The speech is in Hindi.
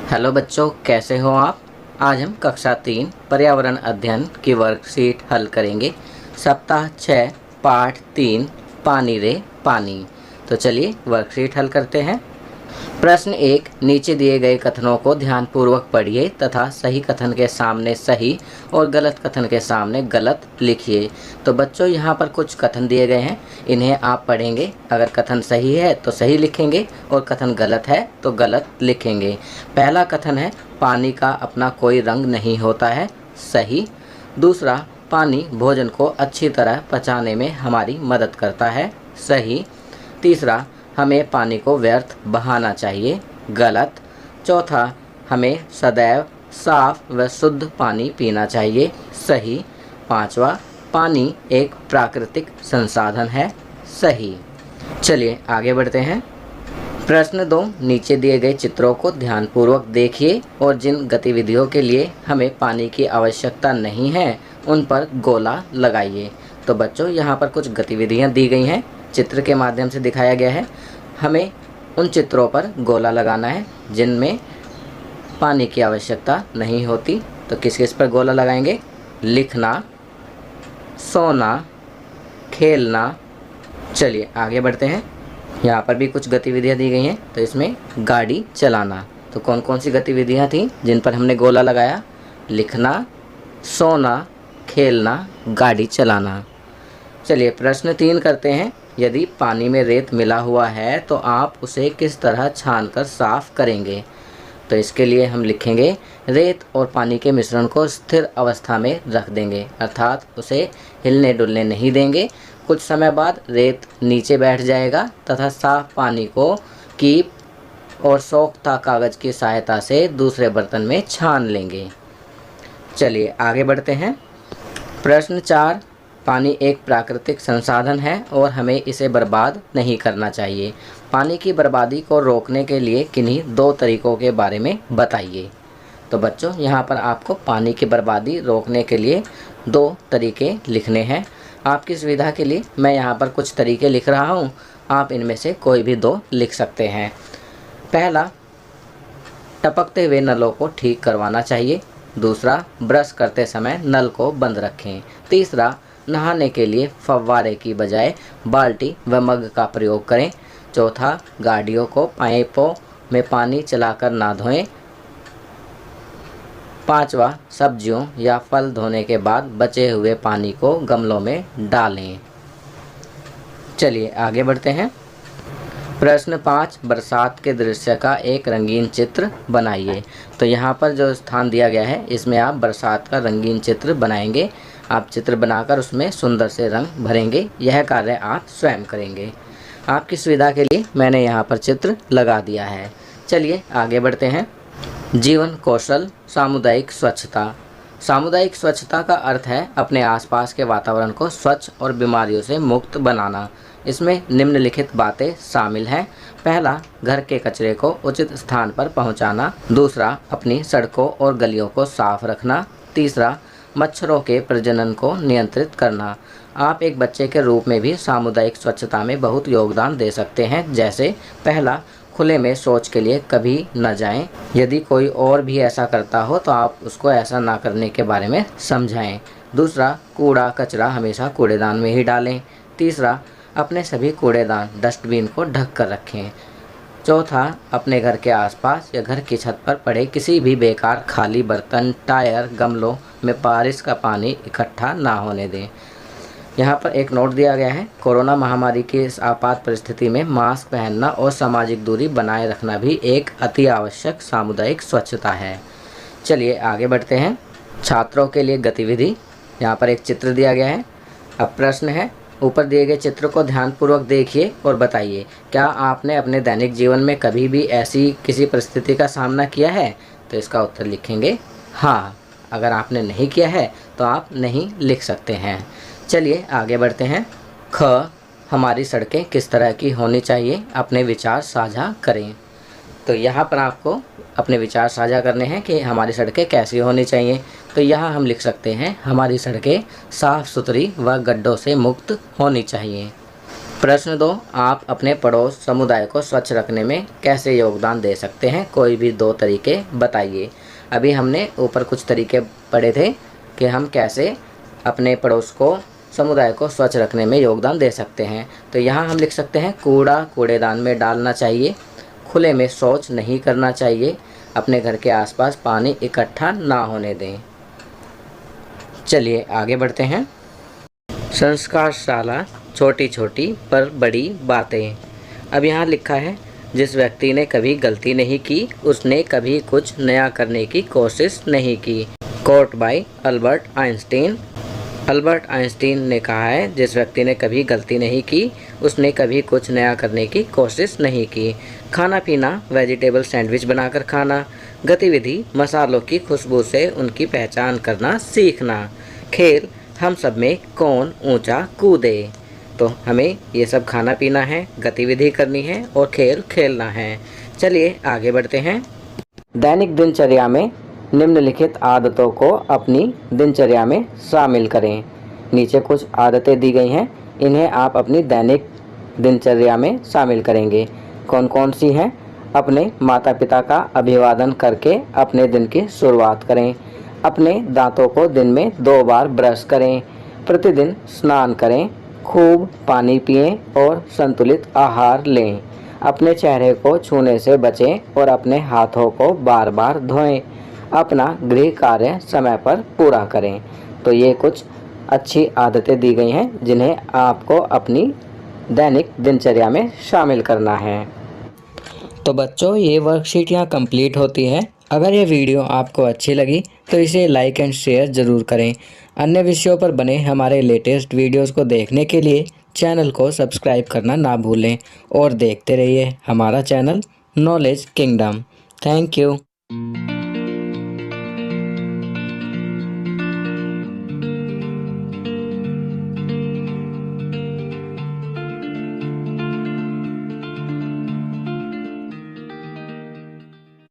हेलो बच्चों, कैसे हो आप। आज हम कक्षा 3 पर्यावरण अध्ययन की वर्कशीट हल करेंगे। सप्ताह 6 पाठ 3 पानी रे पानी। तो चलिए वर्कशीट हल करते हैं। प्रश्न 1, नीचे दिए गए कथनों को ध्यानपूर्वक पढ़िए तथा सही कथन के सामने सही और गलत कथन के सामने गलत लिखिए। तो बच्चों यहाँ पर कुछ कथन दिए गए हैं, इन्हें आप पढ़ेंगे। अगर कथन सही है तो सही लिखेंगे और कथन गलत है तो गलत लिखेंगे। पहला कथन है, पानी का अपना कोई रंग नहीं होता है। सही। दूसरा, पानी भोजन को अच्छी तरह पचाने में हमारी मदद करता है। सही। तीसरा, हमें पानी को व्यर्थ बहाना चाहिए। गलत। चौथा, हमें सदैव साफ व शुद्ध पानी पीना चाहिए। सही। पांचवा, पानी एक प्राकृतिक संसाधन है। सही। चलिए आगे बढ़ते हैं। प्रश्न 2, नीचे दिए गए चित्रों को ध्यानपूर्वक देखिए और जिन गतिविधियों के लिए हमें पानी की आवश्यकता नहीं है उन पर गोला लगाइए। तो बच्चों यहाँ पर कुछ गतिविधियाँ दी गई हैं, चित्र के माध्यम से दिखाया गया है। हमें उन चित्रों पर गोला लगाना है जिनमें पानी की आवश्यकता नहीं होती। तो किस किस पर गोला लगाएंगे? लिखना, सोना, खेलना। चलिए आगे बढ़ते हैं। यहाँ पर भी कुछ गतिविधियाँ दी गई हैं। तो इसमें गाड़ी चलाना, तो कौन कौन सी गतिविधियाँ थीं जिन पर हमने गोला लगाया? लिखना, सोना, खेलना, गाड़ी चलाना। चलिए प्रश्न 3 करते हैं। यदि पानी में रेत मिला हुआ है तो आप उसे किस तरह छानकर साफ करेंगे? तो इसके लिए हम लिखेंगे, रेत और पानी के मिश्रण को स्थिर अवस्था में रख देंगे, अर्थात उसे हिलने डुलने नहीं देंगे। कुछ समय बाद रेत नीचे बैठ जाएगा तथा साफ पानी को कीप और सोख्ता कागज़ की सहायता से दूसरे बर्तन में छान लेंगे। चलिए आगे बढ़ते हैं। प्रश्न 4, पानी एक प्राकृतिक संसाधन है और हमें इसे बर्बाद नहीं करना चाहिए। पानी की बर्बादी को रोकने के लिए किन्हीं 2 तरीकों के बारे में बताइए। तो बच्चों यहाँ पर आपको पानी की बर्बादी रोकने के लिए 2 तरीके लिखने हैं। आपकी सुविधा के लिए मैं यहाँ पर कुछ तरीके लिख रहा हूँ, आप इनमें से कोई भी 2 लिख सकते हैं। पहला, टपकते हुए नलों को ठीक करवाना चाहिए। दूसरा, ब्रश करते समय नल को बंद रखें। तीसरा, नहाने के लिए फव्वारे की बजाय बाल्टी व मग का प्रयोग करें। चौथा, गाड़ियों को पाइपों में पानी चलाकर ना धोएं। पांचवा, सब्जियों या फल धोने के बाद बचे हुए पानी को गमलों में डालें। चलिए आगे बढ़ते हैं। प्रश्न 5, बरसात के दृश्य का एक रंगीन चित्र बनाइए। तो यहाँ पर जो स्थान दिया गया है इसमें आप बरसात का रंगीन चित्र बनाएंगे। आप चित्र बनाकर उसमें सुंदर से रंग भरेंगे। यह कार्य आप स्वयं करेंगे। आपकी सुविधा के लिए मैंने यहाँ पर चित्र लगा दिया है। चलिए आगे बढ़ते हैं। जीवन कौशल सामुदायिक स्वच्छता। सामुदायिक स्वच्छता का अर्थ है अपने आसपास के वातावरण को स्वच्छ और बीमारियों से मुक्त बनाना। इसमें निम्नलिखित बातें शामिल हैं। पहला, घर के कचरे को उचित स्थान पर पहुंचाना। दूसरा, अपनी सड़कों और गलियों को साफ रखना। तीसरा, मच्छरों के प्रजनन को नियंत्रित करना। आप एक बच्चे के रूप में भी सामुदायिक स्वच्छता में बहुत योगदान दे सकते हैं। जैसे पहला, खुले में शौच के लिए कभी न जाएं। यदि कोई और भी ऐसा करता हो तो आप उसको ऐसा ना करने के बारे में समझाएं। दूसरा, कूड़ा कचरा हमेशा कूड़ेदान में ही डालें। तीसरा, अपने सभी कूड़ेदान डस्टबिन को ढक कर रखें। चौथा, अपने घर के आसपास या घर की छत पर पड़े किसी भी बेकार खाली बर्तन, टायर, गमलों में बारिश का पानी इकट्ठा ना होने दें। यहाँ पर एक नोट दिया गया है, कोरोना महामारी की इस आपात परिस्थिति में मास्क पहनना और सामाजिक दूरी बनाए रखना भी एक अति आवश्यक सामुदायिक स्वच्छता है। चलिए आगे बढ़ते हैं। छात्रों के लिए गतिविधि, यहाँ पर एक चित्र दिया गया है। अब प्रश्न है, ऊपर दिए गए चित्र को ध्यानपूर्वक देखिए और बताइए, क्या आपने अपने दैनिक जीवन में कभी भी ऐसी किसी परिस्थिति का सामना किया है? तो इसका उत्तर लिखेंगे हाँ। अगर आपने नहीं किया है तो आप नहीं लिख सकते हैं। चलिए आगे बढ़ते हैं। ख, हमारी सड़कें किस तरह की होनी चाहिए? अपने विचार साझा करें। तो यहाँ पर आपको अपने विचार साझा करने हैं कि हमारी सड़कें कैसी होनी चाहिए। तो यहाँ हम लिख सकते हैं, हमारी सड़कें साफ़ सुथरी व गड्ढों से मुक्त होनी चाहिए। प्रश्न 2, आप अपने पड़ोस समुदाय को स्वच्छ रखने में कैसे योगदान दे सकते हैं? कोई भी 2 तरीके बताइए। अभी हमने ऊपर कुछ तरीके पढ़े थे कि हम कैसे अपने पड़ोस को समुदाय को स्वच्छ रखने में योगदान दे सकते हैं। तो यहाँ हम लिख सकते हैं कूड़ा कूड़ेदान में डालना चाहिए, खुले में शौच नहीं करना चाहिए, अपने घर के आसपास पानी इकट्ठा ना होने दें। चलिए आगे बढ़ते हैं। संस्कारशाला, छोटी छोटी पर बड़ी बातें। अब यहाँ लिखा है, जिस व्यक्ति ने कभी गलती नहीं की उसने कभी कुछ नया करने की कोशिश नहीं की। Quote by Albert Einstein. Albert Einstein ने कहा है, जिस व्यक्ति ने कभी गलती नहीं की उसने कभी कुछ नया करने की कोशिश नहीं की। खाना पीना, वेजिटेबल सैंडविच बनाकर खाना, गतिविधि, मसालों की खुशबू से उनकी पहचान करना सीखना। खेल, हम सब में कौन ऊंचा कूदे। तो हमें ये सब खाना पीना है, गतिविधि करनी है और खेल खेलना है। चलिए आगे बढ़ते हैं। दैनिक दिनचर्या में निम्नलिखित आदतों को अपनी दिनचर्या में शामिल करें। नीचे कुछ आदतें दी गई हैं, इन्हें आप अपनी दैनिक दिनचर्या में शामिल करेंगे। कौन कौन सी हैं? अपने माता पिता का अभिवादन करके अपने दिन की शुरुआत करें। अपने दांतों को दिन में 2 बार ब्रश करें। प्रतिदिन स्नान करें। खूब पानी पिएं और संतुलित आहार लें। अपने चेहरे को छूने से बचें और अपने हाथों को बार बार धोएं। अपना गृह कार्य समय पर पूरा करें। तो ये कुछ अच्छी आदतें दी गई हैं जिन्हें आपको अपनी दैनिक दिनचर्या में शामिल करना है। तो बच्चों, ये वर्कशीट यहाँ कंप्लीट होती है। अगर ये वीडियो आपको अच्छी लगी तो इसे लाइक एंड शेयर ज़रूर करें। अन्य विषयों पर बने हमारे लेटेस्ट वीडियोस को देखने के लिए चैनल को सब्सक्राइब करना ना भूलें और देखते रहिए हमारा channel knowledge kingdom. Thank you.